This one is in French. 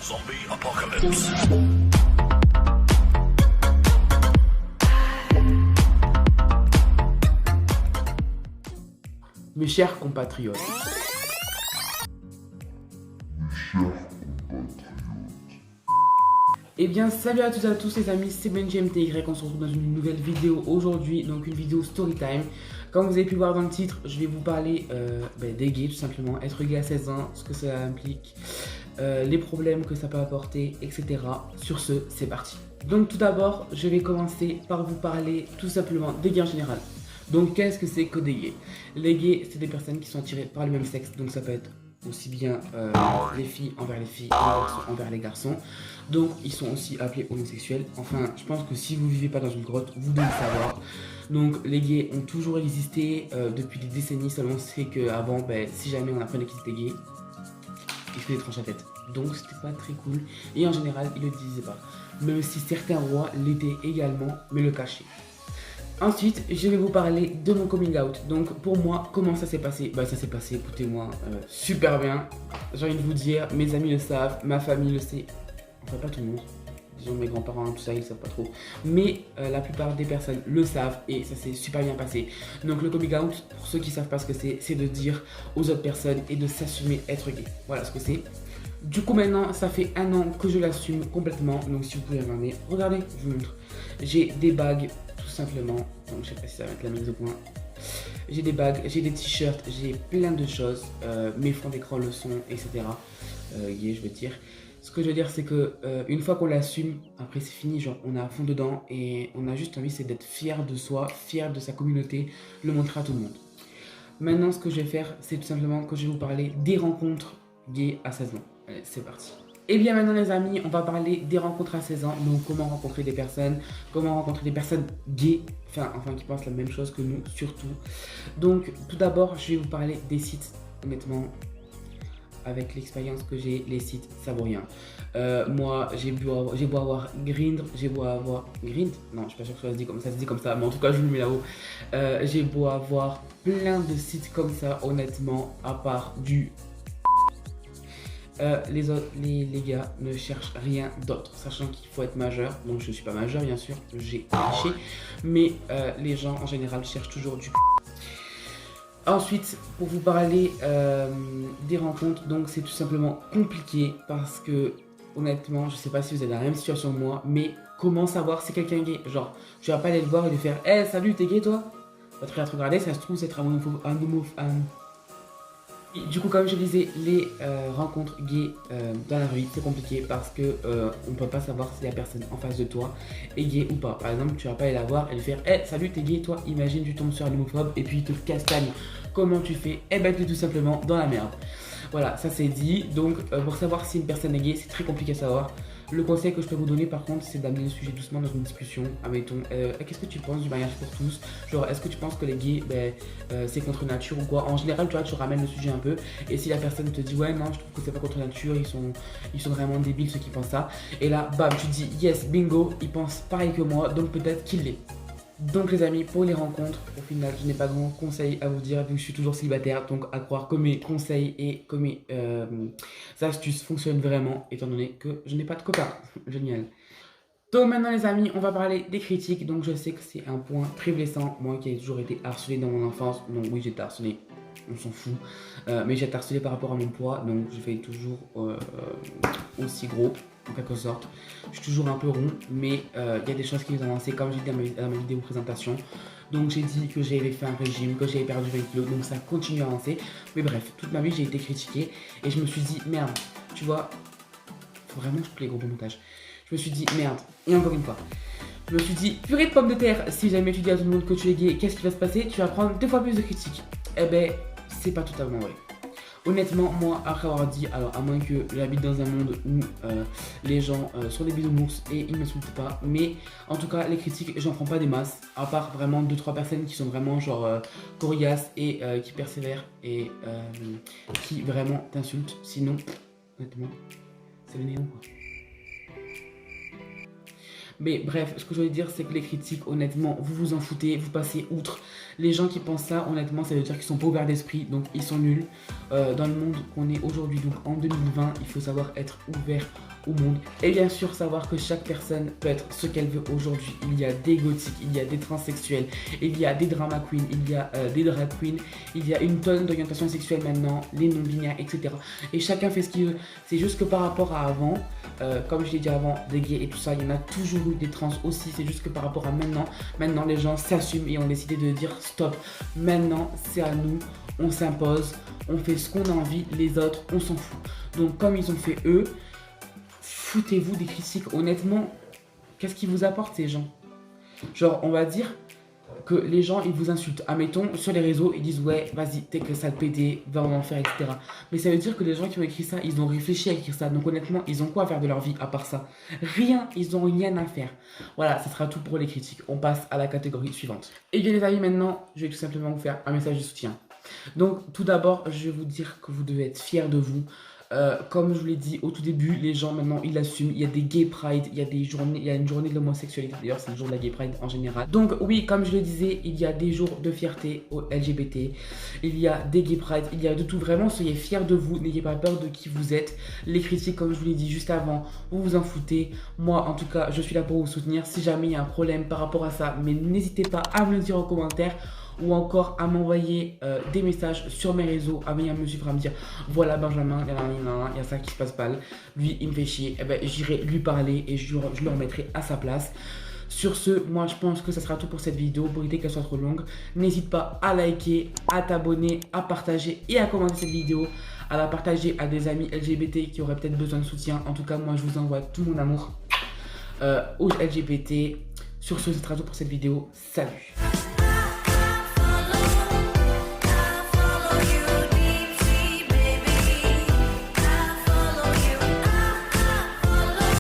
Zombie Apocalypse. Mes chers compatriotes. Eh bien salut à toutes et à tous les amis, c'est BenjiMTY, on se retrouve dans une nouvelle vidéo aujourd'hui, donc une vidéo storytime. Comme vous avez pu voir dans le titre, je vais vous parler des gays tout simplement, être gay à 16 ans, ce que ça implique, les problèmes que ça peut apporter, etc. Sur ce, c'est parti. Donc tout d'abord, je vais commencer par vous parler tout simplement des gays en général. Donc qu'est-ce que c'est que des gays? Les gays, c'est des personnes qui sont attirées par le même sexe, donc ça peut être aussi bien les filles envers les filles, les garçons envers les garçons. Donc ils sont aussi appelés homosexuels. Enfin, je pense que si vous vivez pas dans une grotte, vous devez le savoir. Donc les gays ont toujours existé depuis des décennies. Seulement c'est qu'avant, si jamais on apprenait qu'ils étaient gays, ils faisaient des tranches à tête. Donc c'était pas très cool. Et en général, ils le disaient pas. Même si certains rois l'étaient également, mais le cachaient. Ensuite, je vais vous parler de mon coming out. Donc pour moi, comment ça s'est passé? Ça s'est passé, écoutez-moi, super bien. J'ai envie de vous dire, mes amis le savent, ma famille le sait. Enfin pas tout le monde, disons mes grands-parents, tout ça, ils savent pas trop. Mais la plupart des personnes le savent et ça s'est super bien passé. Donc le coming out, pour ceux qui savent pas ce que c'est de dire aux autres personnes et de s'assumer être gay. Voilà ce que c'est. Du coup maintenant, ça fait 1 an que je l'assume complètement. Donc si vous pouvez regarder, regardez, je vous montre. J'ai des bagues, tout simplement. Donc je sais pas si ça va être la mise au point. J'ai des bagues, j'ai des t-shirts, j'ai plein de choses. Mes fonds d'écran le sont, etc. Je veux dire. Ce que je veux dire, c'est que une fois qu'on l'assume, après c'est fini, genre on est à fond dedans et on a juste envie, c'est d'être fier de soi, fier de sa communauté, le montrer à tout le monde. Maintenant, ce que je vais faire, c'est tout simplement que je vais vous parler des rencontres gays à 16 ans. Allez, c'est parti. Et bien maintenant les amis, on va parler des rencontres à 16 ans, donc comment rencontrer des personnes gays, enfin qui pensent la même chose que nous surtout. Donc tout d'abord, je vais vous parler des sites, honnêtement. Avec l'expérience que j'ai, les sites, ça vaut rien. Moi, j'ai beau avoir Grindr, j'ai beau avoir... Grindr? Non, je suis pas sûr que ça se dit comme ça, mais en tout cas, je vous le mets là-haut. J'ai beau avoir plein de sites comme ça, honnêtement, à part du... les gars ne cherchent rien d'autre, sachant qu'il faut être majeur. Donc, je suis pas majeur, bien sûr, j'ai triché. Mais les gens, en général, cherchent toujours du... Ensuite, pour vous parler des rencontres, donc c'est tout simplement compliqué parce que honnêtement, je sais pas si vous êtes dans la même situation que moi, mais comment savoir si quelqu'un est gay? Genre, tu vas pas aller le voir et lui faire hey, salut, t'es gay toi? Pas très à te regarder, ça se trouve c'est un homophobe. Du coup, comme je disais, les rencontres gays dans la rue, c'est compliqué parce que on peut pas savoir si la personne en face de toi est gay ou pas. Par exemple, tu vas pas aller la voir et lui faire hey, salut, t'es gay toi? Imagine, tu tombes sur un homophobe et puis il te castagne. Comment tu fais? Eh ben, tu es tout simplement dans la merde. Voilà, ça c'est dit. Donc, pour savoir si une personne est gay, c'est très compliqué à savoir. Le conseil que je peux vous donner par contre, c'est d'amener le sujet doucement dans une discussion. Admettons, qu'est-ce que tu penses du mariage pour tous? Genre, est-ce que tu penses que les gays, c'est contre nature ou quoi? En général, tu vois, tu ramènes le sujet un peu. Et si la personne te dit, ouais, non, je trouve que c'est pas contre nature, ils sont vraiment débiles ceux qui pensent ça. Et là, bam, tu dis, yes, bingo, ils pensent pareil que moi, donc peut-être qu'il l'est. Donc les amis, pour les rencontres, au final, je n'ai pas grand conseil à vous dire vu que je suis toujours célibataire. Donc à croire que mes conseils et que mes astuces fonctionnent vraiment, étant donné que je n'ai pas de copain. Génial. Donc maintenant les amis, on va parler des critiques. Donc je sais que c'est un point très blessant. Moi qui ai toujours été harcelé dans mon enfance. Donc oui, j'ai été harcelé, on s'en fout. Mais j'ai été harcelé par rapport à mon poids. Donc je fais toujours aussi gros. En quelque sorte, je suis toujours un peu rond, mais il y a des choses qui nous ont avancé, comme j'ai dit dans ma vidéo présentation. Donc j'ai dit que j'avais fait un régime, que j'avais perdu 20 kg, donc ça continue à avancer. Mais bref, toute ma vie j'ai été critiqué et je me suis dit merde, tu vois, faut vraiment que je coupe les gros montages. Je me suis dit merde, et encore une fois, je me suis dit purée de pommes de terre, si jamais tu dis à tout le monde que tu es gay, qu'est-ce qui va se passer? Tu vas prendre 2 fois plus de critiques. Eh ben, c'est pas totalement vrai. Honnêtement, moi, après avoir dit, alors à moins que j'habite dans un monde où les gens sont des bisounours et ils ne m'insultent pas, mais en tout cas, les critiques, j'en prends pas des masses, à part vraiment 2-3 personnes qui sont vraiment genre coriaces et qui persévèrent et qui vraiment t'insultent. Sinon, honnêtement, c'est le néant quoi. Mais bref, ce que je voulais dire, c'est que les critiques, honnêtement, vous vous en foutez, vous passez outre. Les gens qui pensent ça, honnêtement, ça veut dire qu'ils sont pas ouverts d'esprit, donc ils sont nuls. Dans le monde qu'on est aujourd'hui, donc en 2020, il faut savoir être ouvert au monde. Et bien sûr, savoir que chaque personne peut être ce qu'elle veut aujourd'hui. Il y a des gothiques, il y a des transsexuels, il y a des drama queens, il y a des drag queens, il y a une tonne d'orientations sexuelles maintenant, les non-binaires, etc. Et chacun fait ce qu'il veut. C'est juste que par rapport à avant, comme je l'ai dit avant, des gays et tout ça, il y en a toujours eu des trans aussi. C'est juste que par rapport à maintenant les gens s'assument et ont décidé de dire stop. Maintenant, c'est à nous, on s'impose, on fait ce qu'on a envie, les autres, on s'en fout. Donc comme ils ont fait eux, foutez-vous des critiques. Honnêtement, qu'est-ce qu'ils vous apportent ces gens? Genre, on va dire que les gens, ils vous insultent. Admettons, sur les réseaux, ils disent ouais, vas-y, t'es que sale pédé, va en enfer, etc. Mais ça veut dire que les gens qui ont écrit ça, ils ont réfléchi à écrire ça. Donc honnêtement, ils ont quoi à faire de leur vie à part ça? Rien, ils ont rien à faire. Voilà, ce sera tout pour les critiques. On passe à la catégorie suivante. Et bien les amis, maintenant, je vais tout simplement vous faire un message de soutien. Donc tout d'abord, je vais vous dire que vous devez être fiers de vous. Comme je vous l'ai dit au tout début, les gens maintenant ils l'assument. Il y a des gay pride, il y a des journées, il y a une journée de l'homosexualité. D'ailleurs, c'est le jour de la gay pride en général. Donc oui, comme je le disais, il y a des jours de fierté aux LGBT. Il y a des gay pride, il y a de tout. Vraiment, soyez fiers de vous. N'ayez pas peur de qui vous êtes. Les critiques, comme je vous l'ai dit juste avant, vous vous en foutez. Moi, en tout cas, je suis là pour vous soutenir. Si jamais il y a un problème par rapport à ça, mais n'hésitez pas à me le dire en commentaire, ou encore à m'envoyer des messages sur mes réseaux, à venir me suivre, à me dire voilà Benjamin, il y a ça qui se passe pas, lui il me fait chier, et ben j'irai lui parler et je le remettrai à sa place. Sur ce, moi je pense que ça sera tout pour cette vidéo, pour éviter qu'elle soit trop longue. N'hésite pas à liker, à t'abonner, à partager et à commenter cette vidéo, à la partager à des amis LGBT qui auraient peut-être besoin de soutien. En tout cas, moi je vous envoie tout mon amour aux LGBT. Sur ce, ça sera tout pour cette vidéo. Salut!